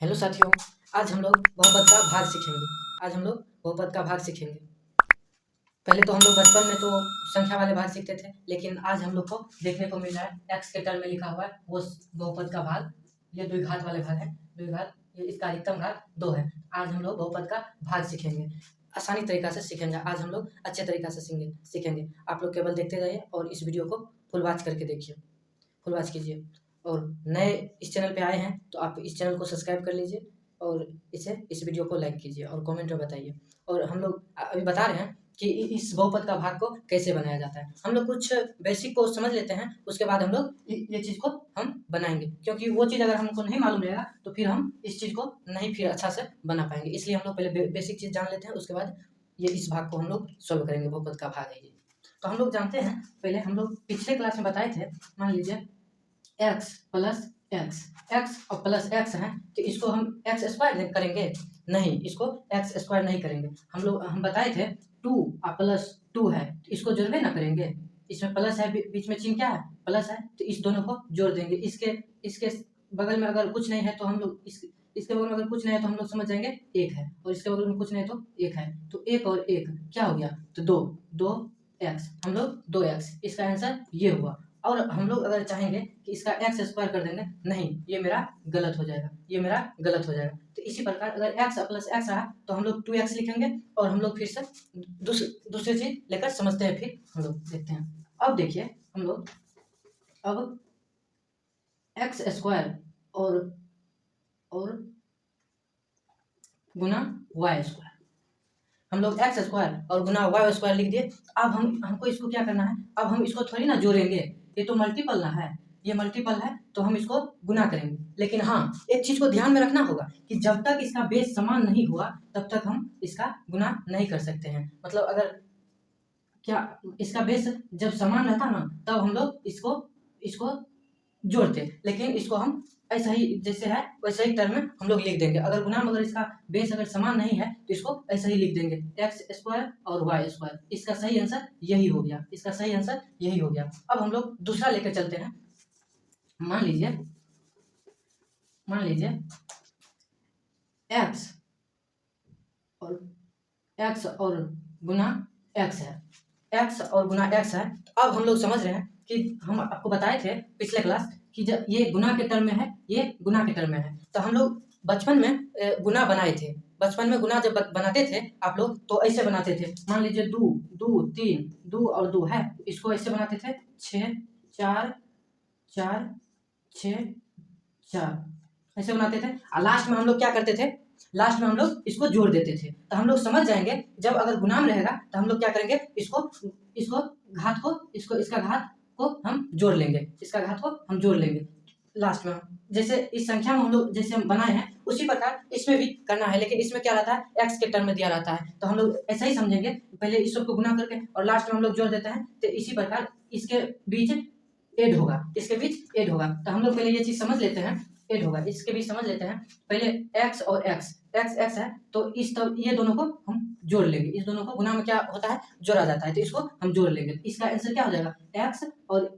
Hello साथियों, आज हम लोग बहुपद का भाग सीखेंगे। आज हम लोग बहुपद का भाग सीखेंगे। पहले तो हम लोग बचपन में तो संख्या वाले भाग सीखते थे, लेकिन आज हम लोग को देखने को मिल रहा है एक्स के टर्म में लिखा हुआ है वो बहुपद का भाग। ये द्विघात वाले भाग है। द्विघात ये इसका अधिकतम घात 2 है। आज हम लोग बहुपद का भाग सीखेंगे, आसानी तरीका से सीखेंगे। आज हम लोग अच्छे तरीका से सीखेंगे। आप लोग केवल देखते रहिए और इस वीडियो को फुल वॉच करके देखिए, फुल वॉच कीजिए। और नए इस चैनल पे आए हैं तो आप इस चैनल को सब्सक्राइब कर लीजिए और इस वीडियो को लाइक कीजिए और कमेंट में बताइए। और हम लोग अभी बता रहे हैं कि इस बहुपद का भाग को कैसे बनाया जाता है। हम लोग कुछ बेसिक को समझ लेते हैं, उसके बाद हम लोग ये चीज़ को हम बनाएंगे, क्योंकि वो चीज़ अगर हमको नहीं मालूम रहेगा तो फिर हम इस चीज़ को नहीं फिर अच्छा से बना पाएंगे। इसलिए हम लोग पहले बेसिक चीज़ जान लेते हैं, उसके बाद ये इस भाग को हम लोग सॉल्व करेंगे। बहुपद का भाग है ये। तो हम लोग जानते हैं, पहले हम लोग पिछले क्लास में बताए थे। मान लीजिए एक्स प्लस एक्स, एक्स और प्लस एक्स है तो इसको हम एक्स स्क्वायर करेंगे? नहीं, इसको एक्स स्क्वायर नहीं करेंगे। हम बताए थे 2 और प्लस 2 है तो इसको जोड़बे ना करेंगे। इसमें प्लस है, बीच में चिन्ह क्या है? प्लस है, तो इस दोनों को जोड़ देंगे। इसके बगल में अगर कुछ नहीं है तो हम लोग इसके बगल में अगर कुछ नहीं है तो हम लोग समझ जाएंगे 1 है, और इसके बगल में कुछ नहीं है तो 1 है। तो 1 और 1 क्या हो गया? तो 2 एक्स, हम लोग 2 एक्स, इसका आंसर ये हुआ। और हम लोग अगर चाहेंगे कि इसका एक्स स्क्वायर कर देंगे, नहीं, ये मेरा गलत हो जाएगा, ये मेरा गलत हो जाएगा। तो इसी प्रकार अगर एक्स प्लस एक्स रहा तो हम लोग 2x लिखेंगे और हम लोग फिर से दूसरी चीज लेकर समझते हैं, फिर हम लोग देखते हैं। अब देखिए हम लोग अब एक्स स्क्वायर और गुना वाई स्क्वायर, हम लोग एक्स स्क्वायर और गुना वाई स्क्वायर लिख दिए। अब हमको इसको क्या करना है? अब हम इसको थोड़ी ना जोड़ेंगे, ये तो मल्टीपल ना है, ये मल्टीपल है तो हम इसको गुना करेंगे। लेकिन हाँ, एक चीज को ध्यान में रखना होगा कि जब तक इसका बेस समान नहीं हुआ तब तक हम इसका गुना नहीं कर सकते हैं। मतलब अगर क्या इसका बेस जब समान रहता ना तब हम लोग इसको जोड़ते, लेकिन इसको हम ऐसा ही जैसे है वैसे ही टर्म में हम लोग लिख देंगे। अगर गुना में अगर इसका बेस अगर समान नहीं है तो इसको ऐसा ही लिख देंगे, एक्स स्क्वायर और वाई स्क्वायर। इसका सही आंसर यही हो गया, इसका सही आंसर यही हो गया। अब हम लोग दूसरा लेकर चलते हैं। मान लीजिए एक्स और गुना एक्स है, एक्स और गुना एक्स है। तो अब हम लोग समझ रहे हैं कि हम आपको बताए थे पिछले क्लास कि जब ये गुना के टर्म में है, ये गुना के टर्म में है, तो हम लोग बचपन में गुना बनाए थे। बचपन में गुना जब बनाते थे आप लोग तो ऐसे बनाते थे। मान लीजिए 2 2 3, 2 और 2 है, इसको ऐसे बनाते थे 6 4 4 6 4, ऐसे बनाते थे। और लास्ट में हम लोग क्या करते थे? लास्ट में हम लोग इसको जोड़ देते थे। तो हम लोग समझ जाएंगे जब अगर गुना में रहेगा तो हम लोग क्या करेंगे? इसको घात को इसका घात को हम जोड़ लेंगे, इसका घात को हम जोड़ लेंगे लास्ट में। जैसे इस संख्या में हम लोग जैसे हम बनाए हैं उसी प्रकार इसमें भी करना है, लेकिन इसमें क्या रहता है? एक्स के टर्म में दिया रहता है, तो हम लोग ऐसा ही समझेंगे, पहले इस सबको गुना करके और लास्ट में हम लोग जोड़ देते हैं। तो इसी प्रकार इसके बीच ऐड होगा, इसके बीच ऐड होगा। तो हम लोग पहले ये चीज समझ लेते हैं, ऐड होगा, इसके बीच समझ लेते हैं। पहले एक्स और एक्स है तो ये दोनों को हम जोड़ लेंगे। इस दोनों को गुना में क्या होता है? जोड़ा जाता है, तो इसको हम जोड़ लेंगे। इसका आंसर क्या हो जाएगा? एक्स और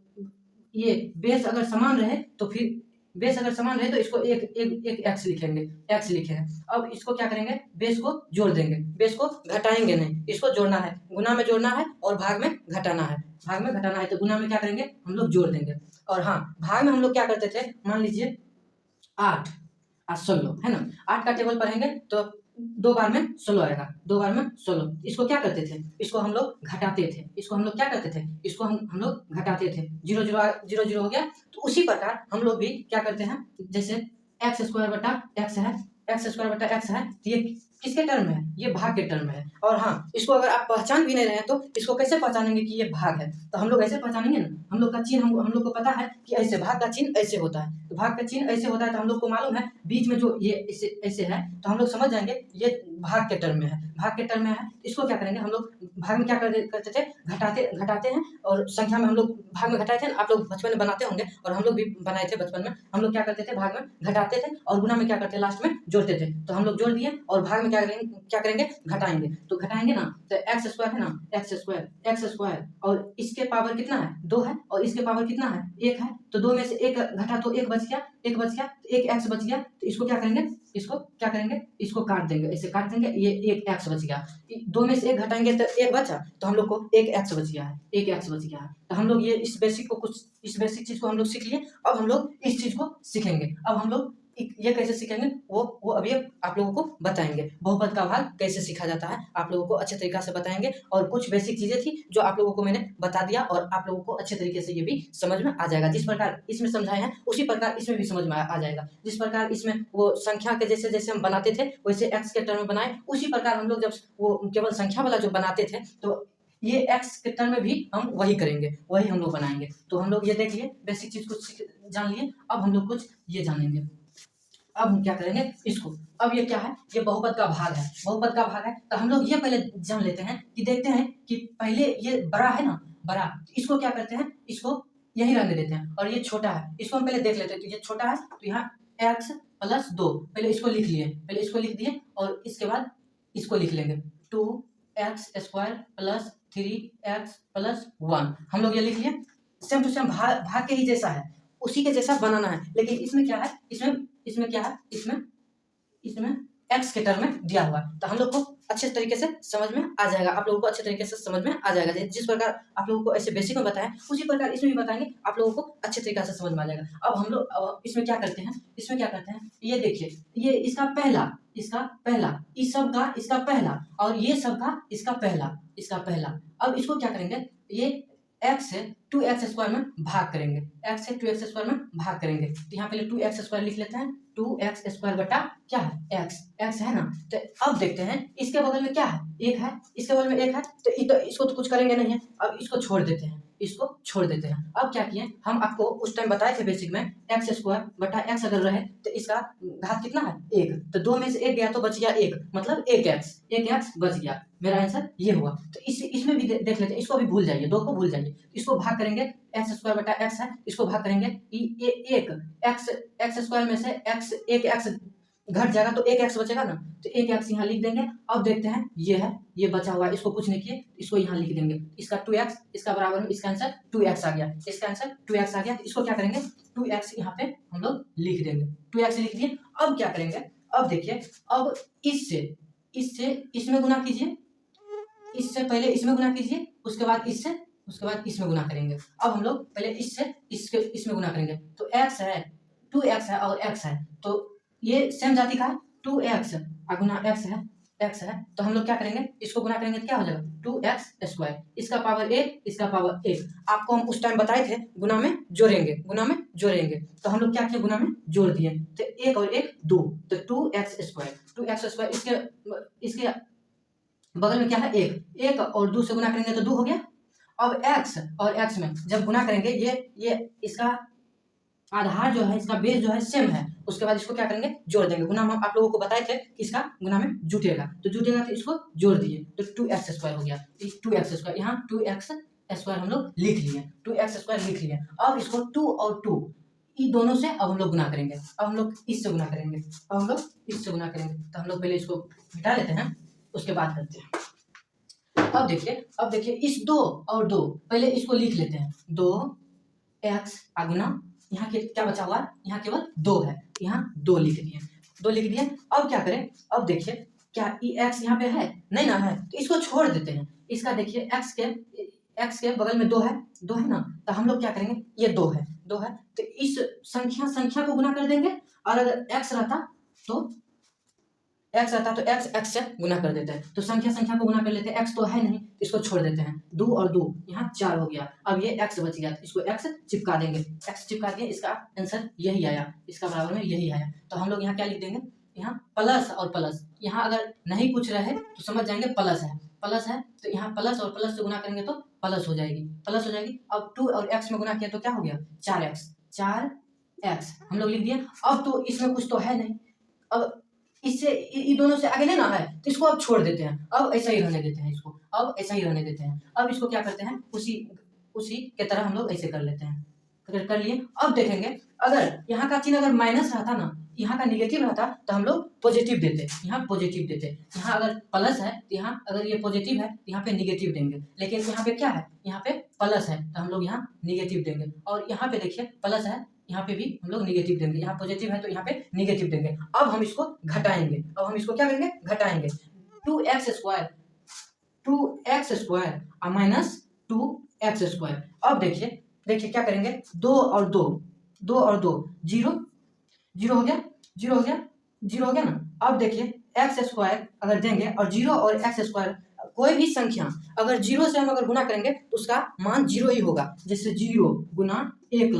ये बेस अगर समान रहे तो फिर बेस अगर समान रहे तो इसको एक एक्स लिखेंगे, एक्स लिखे हैं। अब इसको क्या करेंगे? बेस को जोड़ देंगे, बेस को घटाएंगे नहीं, इसको जोड़ना है। गुना में जोड़ना है और भाग में घटाना है, भाग में घटाना है। तो गुना में क्या करेंगे? हम लोग जोड़ देंगे। और हाँ, भाग में हम लोग क्या करते थे? मान लीजिए 8 और 16 है ना, 8 का टेबल पढ़ेंगे तो 2 बार में 16 आएगा, 2 बार में 16। इसको क्या करते थे? इसको हम लोग घटाते थे, इसको हम लोग क्या करते थे? इसको हम लोग घटाते थे। 0 0 0 हो गया। तो उसी प्रकार हम लोग भी क्या करते हैं? जैसे एक्स स्क्वायर बटा एक्स है, एक्स स्क्वायर बटा एक्स है, तो ये किसके टर्म में है? ये भाग के टर्म में है। और हाँ, इसको अगर आप पहचान भी नहीं रहे तो इसको कैसे पहचानेंगे कि ये भाग है? तो हम लोग ऐसे पहचानेंगे ना, हम लोग का चिन्ह हम लोग को पता है कि ऐसे भाग का चिन्ह ऐसे होता है। तो भाग का चिन्ह ऐसे होता है तो हम लोग को मालूम है बीच में जो ये ऐसे है, तो हम लोग समझ जाएंगे ये भाग के टर्म में है, भाग के टर्म में है। इसको क्या करेंगे? हम लोग भाग में क्या करते थे? घटाते हैं। और संख्या में हम लोग भाग में घटाए थे, आप लोग बचपन में बनाते होंगे और हम लोग भी बनाए थे बचपन में। हम लोग क्या करते थे? भाग में घटाते थे और गुना में क्या करते? लास्ट में जोड़ते थे। तो हम लोग जोड़ दिए और भाग में क्या करेंगे घटाएंगे। तो घटाएंगे ना तो एक्स स्क्वायर है ना, एक्स स्क्वायर और इसके पावर कितना है 2 है और इसके पावर कितना है 1 है। तो 2 में से 1 घटा तो 1 बच गया, तो 1 एक्स बच गया। तो इसको क्या करेंगे, इसको काट देंगे, ऐसे काट देंगे, ये 1 एक्स बच गया। 2 में से 1 घटाएंगे तो 1 बचा, तो हम लोग को 1 एक्स बच गया है। तो हम लोग ये इस बेसिक चीज को हम लोग सीख लिए। अब हम लोग इस चीज को सीखेंगे। अब हम लोग ये कैसे सीखेंगे वो अभी आप लोगों को बताएंगे। बहुपद का भाग कैसे सीखा जाता है आप लोगों को अच्छे तरीके से बताएंगे। और कुछ बेसिक चीजें थी जो आप लोगों को मैंने बता दिया और आप लोगों को अच्छे तरीके से ये भी समझ में आ जाएगा। जिस प्रकार इसमें समझाए हैं उसी प्रकार इसमें भी समझ में आ जाएगा। जिस प्रकार इसमें वो संख्या के जैसे हम बनाते थे वैसे एक्स के टर्म में बनाए, उसी प्रकार हम लोग जब वो केवल संख्या वाला जो बनाते थे तो ये एक्स के टर्म में भी हम वही करेंगे, वही हम लोग बनाएंगे। तो हम लोग ये देख लिए, बेसिक चीज को जान लिए। अब हम लोग कुछ ये जानेंगे। अब हम क्या करेंगे इसको, अब ये क्या है, ये बहुपद का भाग है। तो हम लोग ये पहले जान लेते हैं कि देखते हैं कि पहले ये बड़ा है ना, बड़ा, इसको क्या करते हैं, इसको यही रहने देते हैं। और ये छोटा है, इसको हम पहले देख लेते हैं। तो ये छोटा है तो यहाँ x + 2, पहले इसको लिख दिए और इसके बाद इसको लिख लेंगे 2x² + 3x + 1। हम लोग ये लिख लिए। सेम टू सेम भाग के ही जैसा है, उसी के जैसा बनाना है। लेकिन इसमें क्या है, इसमें क्या है, इसमें एक्स के टर्म में दिया हुआ है। तो हम लोग को अच्छे तरीके से समझ में आ जाएगा, आप लोगों को अच्छे तरीके से समझ में आ जाएगा। जिस प्रकार आप लोगों को ऐसे बेसिक में बताएं उसी प्रकार इसमें भी बताएंगे, आप लोगों को अच्छे तरीके से समझ में आ जाएगा। अब हम लोग इसमें क्या करते हैं, ये देखिए, ये इसका पहला, इस सब का इसका पहला और ये सब का इसका पहला। अब इसको क्या करेंगे, ये x से 2x² में भाग करेंगे, तो यहाँ पहले 2x² लिख लेते हैं। 2x² बटा क्या है x है ना। तो अब देखते हैं इसके बगल में क्या है, 1 है, इसके बगल में 1 है। तो इसको तो कुछ करेंगे नहीं है, अब इसको छोड़ देते हैं। अब क्या किए, हम आपको उस टाइम बताए थे बेसिक में x² बटा x अगर रहे तो इसका घात कितना है 1। तो 2 में से 1 गया तो बच गया 1, मतलब 1x बच गया। मेरा आंसर ये हुआ। तो इसमें भी देख लेते हैं, इसको भी भूल जाइए, 2 को भूल जाइए। इसको भाग करेंगे, x² बटा x है, इसको भाग करेंगे, x² में से एक x घट जाएगा तो 1x बचेगा ना, तो 1x यहाँ लिख देंगे। अब देखते हैं ये है, ये बचा हुआ है, इसको कुछ नहीं किए, इसको यहाँ लिख देंगे। इसका 2x, इसका बराबर में इसका आंसर 2x आ गया, तो इसको क्या करेंगे 2x यहाँ पे हम लोग लिख देंगे, 2x लिख दिए। अब क्या करेंगे, अब देखिए, अब इससे इसमें गुना कीजिए, इससे पहले इसमें गुना कीजिए, उसके बाद इसमें गुना करेंगे। अब हम लोग पहले इसमें गुना करेंगे। तो x है, 2x है और x है, तो ये सेम जाति का है। 2x गुना x है, तो हम लोग क्या करेंगे, इसको गुना करेंगे तो क्या हो जाएगा 2x²। इसका पावर 1, आपको हम उस टाइम बताए थे गुना में जोड़ेंगे। तो हम लोग क्या किए, गुना में जोड़ दिए। तो 1 और 1 2, तो 2x²। इसके बगल में क्या है 1 और 2 से गुना करेंगे तो 2 हो गया। अब x और x में जब गुना करेंगे, ये इसका आधार जो है, इसका बेस जो है सेम है, उसके बाद इसको क्या करेंगे जोड़ देंगे। गुना हम आप लोगों को बताए थे कि इसका गुना में जुटेगा, तो इसको जोड़ दिए तो 2x² हो गया। 2x², यहाँ 2x² हम लोग लिख लिए, 2x² लिख लिए। अब इसको 2 और 2 इन दोनों से अब हम लोग गुना करेंगे। अब हम लोग इससे गुना करेंगे, तो हम लोग पहले इसको मिटा लेते हैं, उसके बाद करते हैं। अब देखिए इस 2 और 2 पहले इसको लिख लेते हैं। 2x गुना, यहाँ के क्या बचा हुआ, यहाँ केवल 2 है, यहाँ 2 लिख दिए। अब क्या करें, अब देखिए क्या x यहाँ पे है नहीं ना है, तो इसको छोड़ देते हैं। इसका देखिए x के बगल में 2 है ना, तो हम लोग क्या करेंगे, ये 2 है, तो इस संख्या को गुना कर देंगे। और अगर x रहता तो x से गुना कर देते हैं। तो संख्या को गुना कर लेते हैं, x तो है नहीं, इसको छोड़ देते हैं। 2 और 2 यहाँ 4 हो गया। अब ये x बच गया, इसको x चिपका देंगे, इसका आंसर यही आया, इसका बराबर में यही आया। तो हम लोग यहाँ क्या लिख देंगे, यहाँ प्लस और प्लस। यहाँ अगर नहीं कुछ रहे तो समझ जाएंगे प्लस है, तो यहाँ प्लस और प्लस से गुना करेंगे तो प्लस हो जाएगी। अब 2 और x में गुना किया तो क्या हो गया 4x हम लोग लिख दिए। अब तो इसमें कुछ तो है नहीं, अब इससे इन दोनों से आगे नहीं ना है, तो इसको अब छोड़ देते हैं। अब ऐसा ही रहने देते हैं इसको, अब इसको क्या करते हैं, उसी के तरह हम लोग ऐसे कर लेते हैं, कर लिए। अब देखेंगे अगर यहाँ का चिन्ह अगर माइनस रहता ना, यहाँ का निगेटिव रहता तो हम लोग पॉजिटिव देते, यहाँ पॉजिटिव देते। यहाँ अगर प्लस है तो यहाँ अगर ये पॉजिटिव है तो यहाँ पे निगेटिव देंगे, लेकिन यहाँ पे क्या है, यहाँ पे प्लस है तो हम लोग यहाँ निगेटिव देंगे। और यहाँ पे देखिए प्लस है, यहाँ पे भी हम लोग निगेटिव देंगे, यहाँ पॉजिटिव है तो यहाँ पे निगेटिव देंगे। अब हम इसको घटाएंगे, अब हम इसको क्या करेंगे, घटाएंगे। 2x स्क्वायर, 2x स्क्वायर और माइनस 2x स्क्वायर। अब देखिए देखिए क्या करेंगे, 2 और 2, 2 और 2 जीरो, जीरो हो गया, जीरो हो गया, जीरो हो गया ना। अब देखिए एक्स स्क्वायर अगर देंगे और जीरो और एक्स स्क्वायर, कोई भी संख्या अगर जीरो से हम अगर गुना करेंगे तो उसका मान जीरो ही होगा। जैसे जीरो गुना 1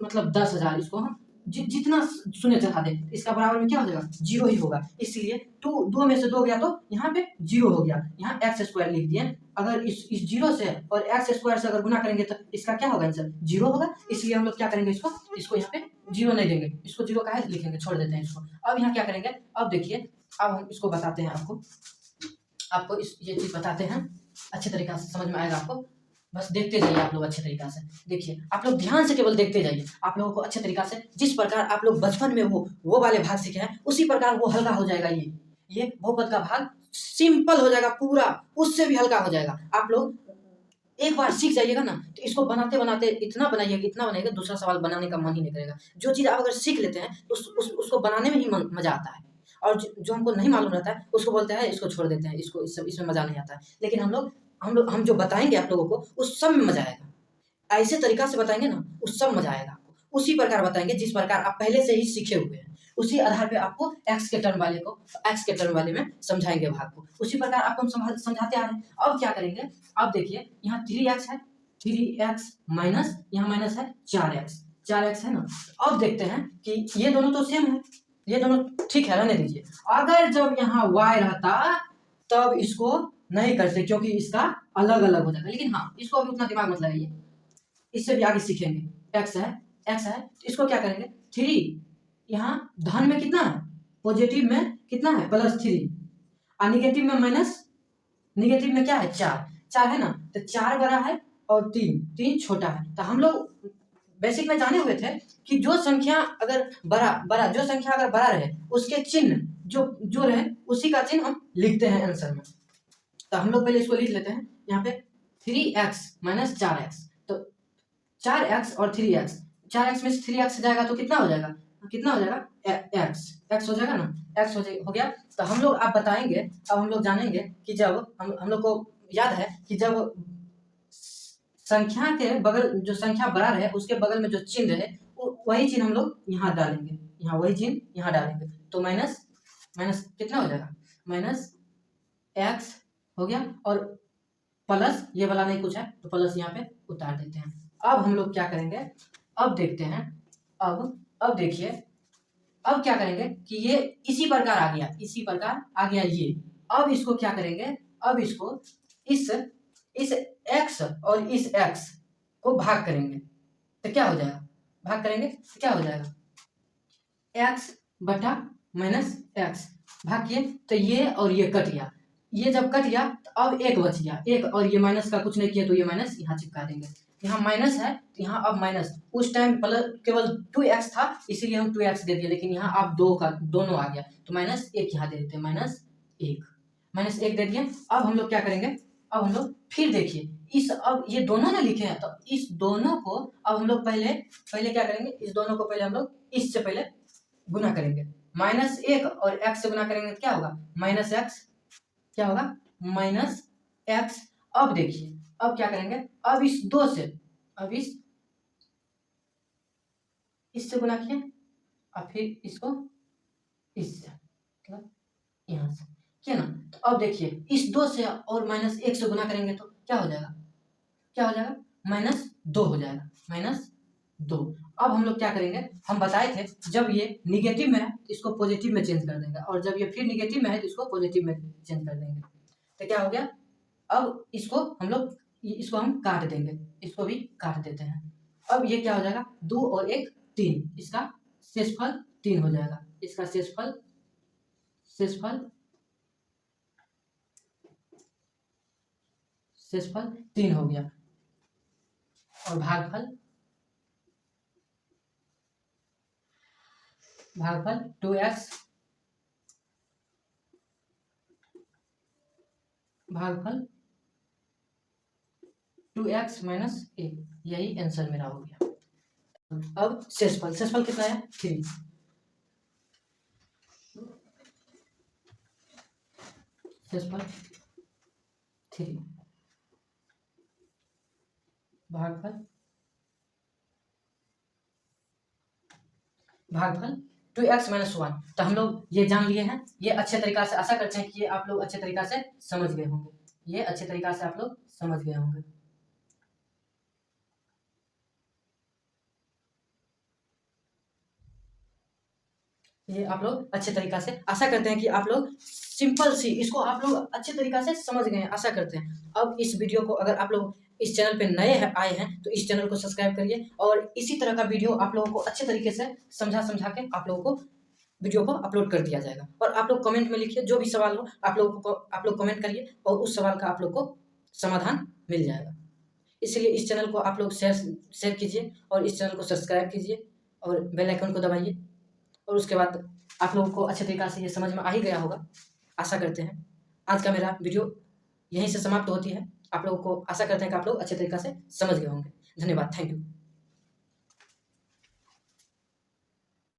मतलब 10,000, इसको हम जितना शून्य चढ़ा दे इसका बराबर में क्या हो जाएगा, जीरो ही होगा। इसलिए 2 में से 2 गया तो यहाँ पे जीरो हो गया, यहाँ एक्स स्क्वायर लिख दिए। अगर इस जीरो से और एक्स स्क्वायर से अगर गुना करेंगे तो इसका क्या होगा, आंसर जीरो होगा। इसलिए हम लोग क्या करेंगे, इसको यहाँ पे जीरो नहीं देंगे, इसको जीरो काहे लिखेंगे, छोड़ देते हैं इसको। अब यहाँ क्या करेंगे, अब देखिए अब हम इसको बताते हैं, आपको ये चीज बताते हैं, अच्छे तरीका से समझ में आएगा आपको। बस देखते जाइए आप लोग अच्छे तरीका से, देखिए आप लोग ध्यान से केवल देखते जाइए। आप लोगों को अच्छे तरीका से जिस प्रकार आप लोग बचपन में वो वाले भाग सीखे हैं उसी प्रकार वो हल्का हो जाएगा। ये बहुपद का भाग सिंपल हो जाएगा पूरा, उससे भी हल्का हो जाएगा। आप लोग एक बार सीख जाइएगा ना तो इसको बनाते बनाते इतना बनाइएगा दूसरा सवाल बनाने का मन ही नहीं करेगा। जो चीज़ आप अगर सीख लेते हैं तो उसको बनाने में ही मजा आता है, और जो हमको नहीं मालूम रहता है उसको बोलते हैं इसको छोड़ देते हैं, इसमें मजा नहीं आता है। लेकिन हम जो बताएंगे आप लोगों को उस सब में मजा आएगा। ऐसे तरीका से बताएंगे ना उस सब मजा आएगा आपको। उसी प्रकार बताएंगे जिस प्रकार आप पहले से ही सीखे हुए हैं, उसी आधार पे आपको एक्स के टर्म वाले में समझाएंगे भाग को। उसी प्रकार आपको हम समझाते आ रहे हैं। अब क्या करेंगे, अब देखिए यहाँ 3x है, 3x माइनस यहाँ माइनस है 4x है ना। अब देखते हैं कि ये दोनों तो सेम है, ये दोनों ठीक है, रहने दीजिए। अगर जब यहाँ y रहता तब इसको नहीं करते क्योंकि इसका अलग अलग हो जाता है। लेकिन हाँ, इसको अभी उतना दिमाग मत लगाइए, इससे भी आगे सीखेंगे। x है तो इसको क्या करेंगे, 3 यहाँ धन में कितना है, पॉजिटिव में कितना है +3, और निगेटिव में माइनस, निगेटिव में क्या है 4 है ना। तो 4 बड़ा है और 3 छोटा है। तो हम लोग बेसिक में जाने हुए थे कि जो संख्या अगर जो संख्या अगर बड़ा रहे उसके चिन्ह जो रहे उसी का चिन्ह हम लिखते हैं आंसर में। तो हम लोग पहले इसको लिख लेते हैं, यहाँ पे 3x माइनस 4x, तो 4x और 3x, 4x में से 3x जाएगा तो कितना हो जाएगा, x हो जाएगा ना, x हो गया। तो हम लोग आप बताएंगे, अब हम लोग जानेंगे कि जब हम लोग को याद है कि जब संख्या के बगल जो संख्या बड़ा रहे उसके बगल में जो चिन्ह रहे वही चिन्ह हम लोग यहाँ डालेंगे, यहाँ वही चिन्ह यहाँ डालेंगे। तो माइनस कितना हो जाएगा, -x हो गया, और प्लस ये वाला नहीं कुछ है तो प्लस यहाँ पे उतार देते हैं। अब हम लोग क्या करेंगे, अब देखते हैं, अब देखिए अब क्या करेंगे कि ये इसी प्रकार आ गया ये। अब इसको क्या करेंगे, अब इसको इस x और इस x को भाग करेंगे तो क्या हो जाएगा, भाग करेंगे तो क्या हो जाएगा, x बटा माइनस एक्स, भाग किए तो ये और ये कट गया, ये जब कट गया तो अब एक बच गया, एक, और ये माइनस का कुछ नहीं किया तो ये माइनस यहाँ चिपका देंगे। यहाँ माइनस है तो यहाँ अब माइनस, उस टाइम केवल 2x था इसीलिए हम 2x दे दिए, लेकिन यहाँ अब दोनों आ गया तो -1 यहाँ दे देते हैं, -1 दे दिए। अब हम लोग क्या करेंगे, अब हम लोग फिर देखिए अब ये दोनों ना लिखे हैं तो इस दोनों को अब हम लोग पहले क्या करेंगे, इस दोनों को पहले हम लोग इससे पहले गुना करेंगे, -1 और x से गुना करेंगे तो क्या होगा, -x, क्या होगा -x। अब देखिए अब क्या करेंगे, अब इस 2 से, अब इससे गुना किए और फिर इसको इससे, मतलब यहाँ से किया ना। तो अब देखिए इस 2 से और -1 से गुना करेंगे तो क्या हो जाएगा, -2 हो जाएगा, -2। अब हम लोग क्या करेंगे, हम बताए थे जब ये निगेटिव में है तो इसको पॉजिटिव में चेंज कर देंगे, और जब ये फिर निगेटिव में है तो इसको पॉजिटिव में चेंज कर देंगे। तो क्या हो गया, अब इसको हम काट देंगे, इसको भी काट देते हैं। अब ये क्या हो जाएगा, 2 और 1 3, इसका शेषफल 3 हो जाएगा, इसका शेषफल 3 हो गया, और भागफल भागफल 2x भागफल 2x माइनस ए, यही आंसर मेरा हो गया। अब शेषफल कितना है 3, शेषफल 3 भागफल 2x माइनस 1। तो हम लोग ये जान लिए हैं, ये अच्छे तरीका से, आशा करते हैं कि ये आप लोग अच्छे तरीका से समझ गए होंगे, ये अच्छे तरीका से आप लोग समझ गए होंगे। ये आप लोग अच्छे तरीका से, आशा करते हैं कि आप लोग सिंपल सी इसको आप लोग अच्छे तरीका से समझ गए हैं, आशा करते हैं। अब इस वीडियो को अगर आप लोग इस चैनल पे नए आए हैं तो इस चैनल को सब्सक्राइब करिए, और इसी तरह का वीडियो आप लोगों को अच्छे तरीके से समझा के आप लोगों को वीडियो को अपलोड कर दिया जाएगा। और आप लोग कमेंट में लिखिए, जो भी सवाल हो आप लोग कमेंट करिए, और उस सवाल का आप लोग को समाधान मिल जाएगा। इसलिए इस चैनल को आप लोग शेयर कीजिए, और इस चैनल को सब्सक्राइब कीजिए, और बेल आइकन को दबाइए। और उसके बाद आप लोगों को अच्छे तरीक़ा से ये समझ में आ ही गया होगा, आशा करते हैं। आज का मेरा वीडियो यहीं से समाप्त होती है। आप लोगों को आशा करते हैं कि आप लोग अच्छे तरीक़ा से समझ गए होंगे। धन्यवाद, थैंक यू।